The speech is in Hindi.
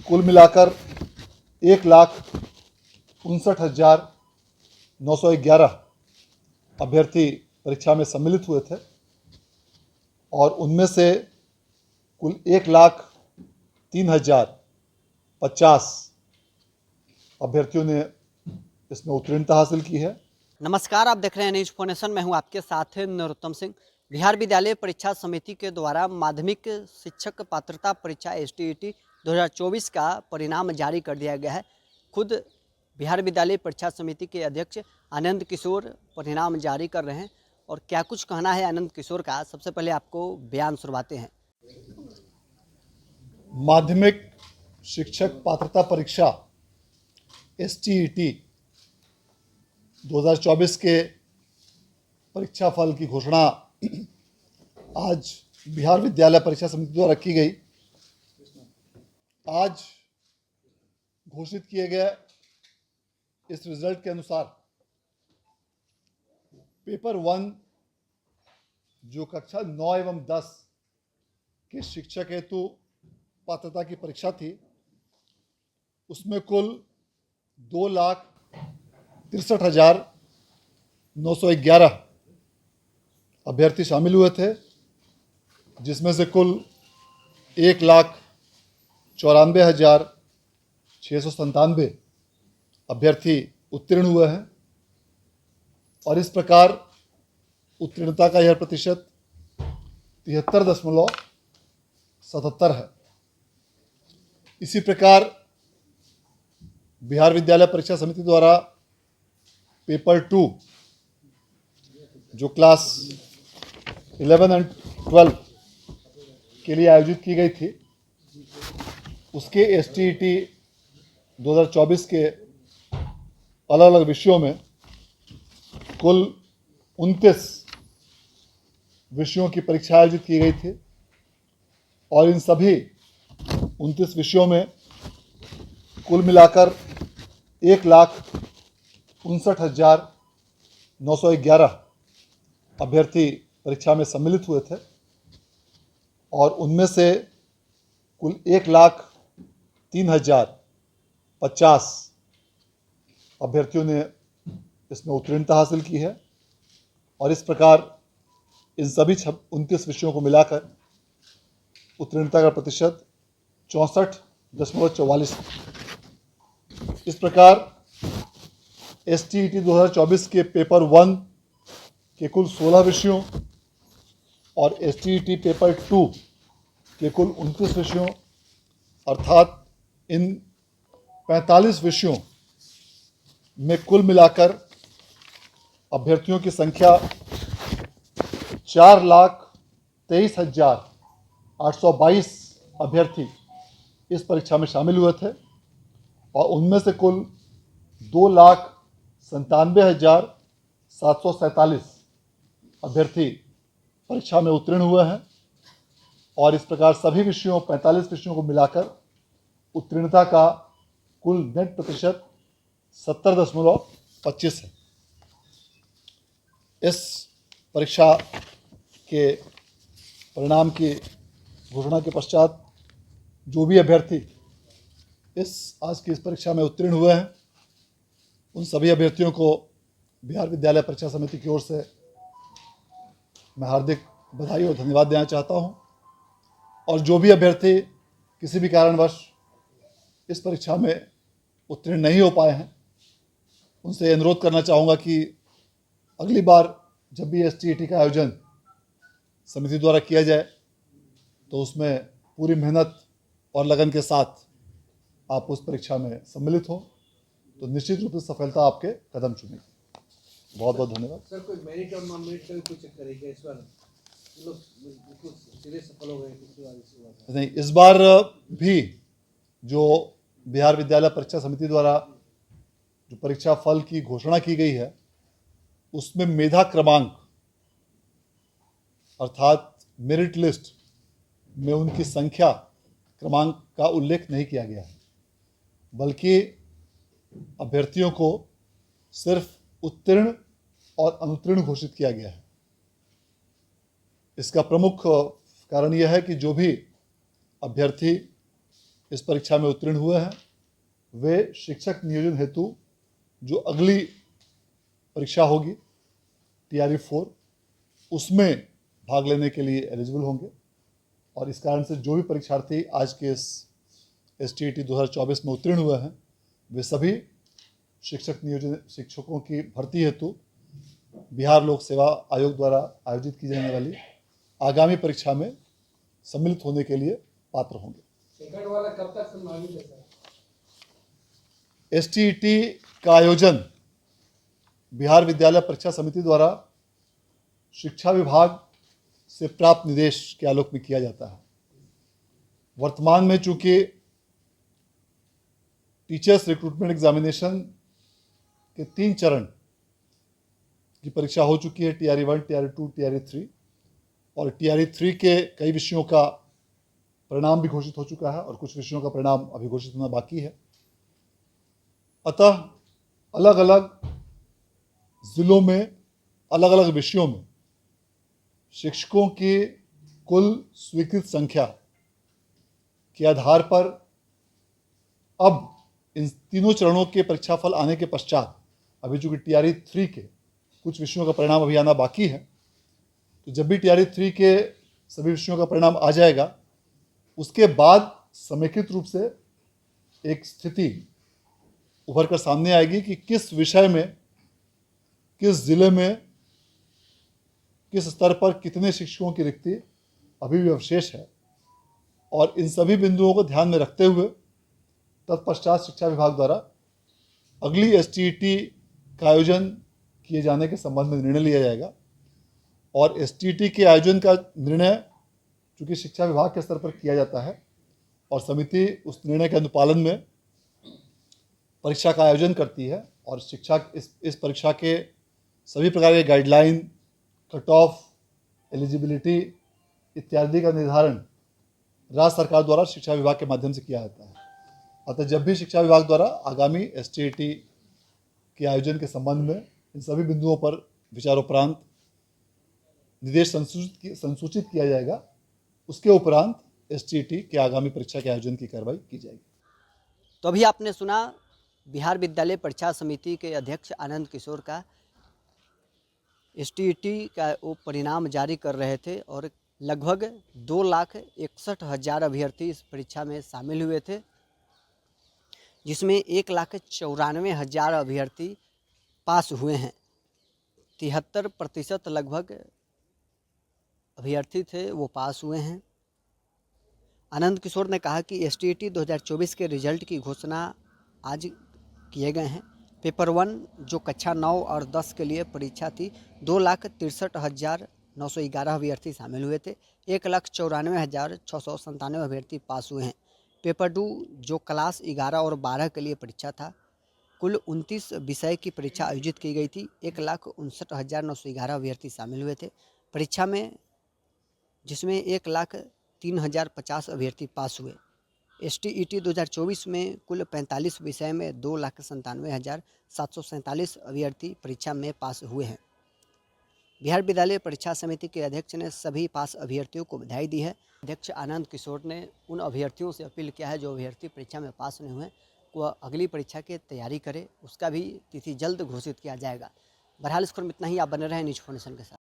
कुल मिलाकर 1,59,911 अभ्यर्थी परीक्षा में सम्मिलित हुए थे और उनमें से कुल 1,03,050 अभ्यर्थियों ने इसमें उत्तीर्णता हासिल की है। नमस्कार, आप देख रहे हैं न्यूज फोनेशन। मैं हूं आपके साथ नरोत्तम सिंह। बिहार विद्यालय परीक्षा समिति के द्वारा माध्यमिक शिक्षक पात्रता परीक्षा STET 2024 का परिणाम जारी कर दिया गया है। खुद बिहार विद्यालय परीक्षा समिति के अध्यक्ष आनंद किशोर परिणाम जारी कर रहे हैं और क्या कुछ कहना है आनंद किशोर का, सबसे पहले आपको बयान सुनवाते हैं। माध्यमिक शिक्षक पात्रता परीक्षा STET 2024 के परीक्षा फल की घोषणा आज बिहार विद्यालय परीक्षा समिति द्वारा की गई। आज घोषित किए गए इस रिजल्ट के अनुसार पेपर 1 जो कक्षा 9 एवं 10 के शिक्षक हेतु पात्रता की परीक्षा थी, उसमें कुल 2,63,911 अभ्यर्थी शामिल हुए थे, जिसमें से कुल 1,94,697 अभ्यर्थी उत्तीर्ण हुए हैं और इस प्रकार उत्तीर्णता का यह प्रतिशत 73.77 है। इसी प्रकार बिहार विद्यालय परीक्षा समिति द्वारा पेपर 2 जो क्लास 11 एंड 12 के लिए आयोजित की गई थी, उसके STET 2024 के अलग अलग विषयों में कुल 29 विषयों की परीक्षा आयोजित की गई थी और इन सभी 29 विषयों में कुल मिलाकर 1,59,911 अभ्यर्थी परीक्षा में सम्मिलित हुए थे और उनमें से कुल 1,03,050 अभ्यर्थियों ने इसमें उत्तीर्णता हासिल की है और इस प्रकार इन सभी 29 विषयों को मिलाकर उत्तीर्णता का प्रतिशत 64.44 है। इस प्रकार STET 2024 के पेपर 1 के कुल 16 विषयों और STET पेपर 2 के कुल 29 विषयों अर्थात इन 45 विषयों में कुल मिलाकर अभ्यर्थियों की संख्या 4,23,822 अभ्यर्थी इस परीक्षा में शामिल हुए थे और उनमें से कुल 2,97,747 अभ्यर्थी परीक्षा में उत्तीर्ण हुए हैं और इस प्रकार सभी विषयों 45 विषयों को मिलाकर उत्तीर्णता का कुल नेट प्रतिशत 70.25 है। इस परीक्षा के परिणाम की घोषणा के पश्चात जो भी अभ्यर्थी आज की इस परीक्षा में उत्तीर्ण हुए हैं, उन सभी अभ्यर्थियों को बिहार विद्यालय परीक्षा समिति की ओर से मैं हार्दिक बधाई और धन्यवाद देना चाहता हूं और जो भी अभ्यर्थी किसी भी कारणवश इस परीक्षा में उत्तीर्ण नहीं हो पाए हैं, उनसे अनुरोध करना चाहूँगा कि अगली बार जब भी STET का आयोजन समिति द्वारा किया जाए तो उसमें पूरी मेहनत और लगन के साथ आप उस परीक्षा में सम्मिलित हो तो निश्चित रूप से सफलता आपके कदम चूमेगी। बहुत बहुत धन्यवाद। सर, कोई मेरिट और नॉन मेरिट का भी कुछ करेगा इस बार? लोग बिल्कुल सीधे सफल हो गए पिछली बार। नहीं, इस बार भी जो बिहार विद्यालय परीक्षा समिति द्वारा जो परीक्षा फल की घोषणा की गई है, उसमें मेधा क्रमांक अर्थात मेरिट लिस्ट में उनकी संख्या क्रमांक का उल्लेख नहीं किया गया है, बल्कि अभ्यर्थियों को सिर्फ उत्तीर्ण और अनुत्तीर्ण घोषित किया गया है। इसका प्रमुख कारण यह है कि जो भी अभ्यर्थी इस परीक्षा में उत्तीर्ण हुए हैं वे शिक्षक नियोजन हेतु जो अगली परीक्षा होगी TRE 4 उसमें भाग लेने के लिए एलिजिबल होंगे। और इस कारण से जो भी परीक्षार्थी आज के इस STET 2024 में उत्तीर्ण हुए हैं वे सभी शिक्षकों की भर्ती हेतु बिहार लोक सेवा आयोग द्वारा आयोजित की जाने वाली आगामी परीक्षा में सम्मिलित होने के लिए पात्र होंगे। सेकंड वाला कब तक संभावित है सर? STET का आयोजन बिहार विद्यालय परीक्षा समिति द्वारा शिक्षा विभाग से प्राप्त निर्देश के आलोक में किया जाता है। वर्तमान में चूंकि टीचर्स रिक्रूटमेंट एग्जामिनेशन के 3 चरण की परीक्षा हो चुकी है, TRE 1, TRE 2, TRE 3, और TRE 3 के कई विषयों का परिणाम भी घोषित हो चुका है और कुछ विषयों का परिणाम अभी घोषित होना बाकी है। अतः अलग अलग जिलों में अलग अलग विषयों में शिक्षकों की कुल स्वीकृत संख्या के आधार पर अब इन तीनों चरणों के परीक्षाफल आने के पश्चात अभी चूंकि TRE 3 के कुछ विषयों का परिणाम अभी आना बाकी है, तो जब भी TRE 3 के सभी विषयों का परिणाम आ जाएगा उसके बाद समेकित रूप से एक स्थिति उभर कर सामने आएगी कि किस विषय में, किस जिले में, किस स्तर पर कितने शिक्षकों की रिक्ति अभी भी अवशेष है। और इन सभी बिंदुओं को ध्यान में रखते हुए तत्पश्चात शिक्षा विभाग द्वारा अगली STET का आयोजन किए जाने के संबंध में निर्णय लिया जाएगा। और STET के आयोजन का निर्णय चूँकि शिक्षा विभाग के स्तर पर किया जाता है और समिति उस निर्णय के अनुपालन में परीक्षा का आयोजन करती है और शिक्षा इस परीक्षा के सभी प्रकार के गाइडलाइन, कट ऑफ, एलिजिबिलिटी इत्यादि का निर्धारण राज्य सरकार द्वारा शिक्षा विभाग के माध्यम से किया जाता है। अतः जब भी शिक्षा विभाग द्वारा आगामी STET के आयोजन के संबंध में इन सभी बिंदुओं पर विचारोपरांत निर्देश संसूचित किया जाएगा, उसके उपरांत STET के आगामी परीक्षा के आयोजन की कार्रवाई की जाएगी। तो अभी आपने सुना बिहार विद्यालय परीक्षा समिति के अध्यक्ष आनंद किशोर का STET का वो परिणाम जारी कर रहे थे और लगभग 2,61,000 अभ्यर्थी इस परीक्षा में शामिल हुए थे, जिसमें 1,94,000 अभ्यर्थी पास हुए हैं। 73% लगभग अभ्यर्थी थे वो पास हुए हैं। आनंद किशोर ने कहा कि STET 2024 के रिजल्ट की घोषणा आज किए गए हैं। पेपर 1 जो कक्षा 9 और 10 के लिए परीक्षा थी 2,63,911 अभ्यर्थी शामिल हुए थे। 1,94,697 अभ्यर्थी पास हुए हैं। पेपर 2 जो क्लास 11 और 12 के लिए परीक्षा था, कुल 29 विषय की परीक्षा आयोजित की गई थी। 1,59,911 अभ्यर्थी शामिल हुए थे परीक्षा में, जिसमें 1,03,050 अभ्यर्थी पास हुए। STET 2024 में कुल 45 विषय में 2,97,747 अभ्यर्थी परीक्षा में पास हुए हैं। बिहार विद्यालय परीक्षा समिति के अध्यक्ष ने सभी पास अभ्यर्थियों को बधाई दी है। अध्यक्ष आनंद किशोर ने उन अभ्यर्थियों से अपील किया है जो अभ्यर्थी परीक्षा में पास नहीं हुए वह अगली परीक्षा की तैयारी करे, उसका भी तिथि जल्द घोषित किया जाएगा। बहरहाल इस खबर में इतना ही। आप बने रहें न्यूज़ फाउंडेशन के साथ।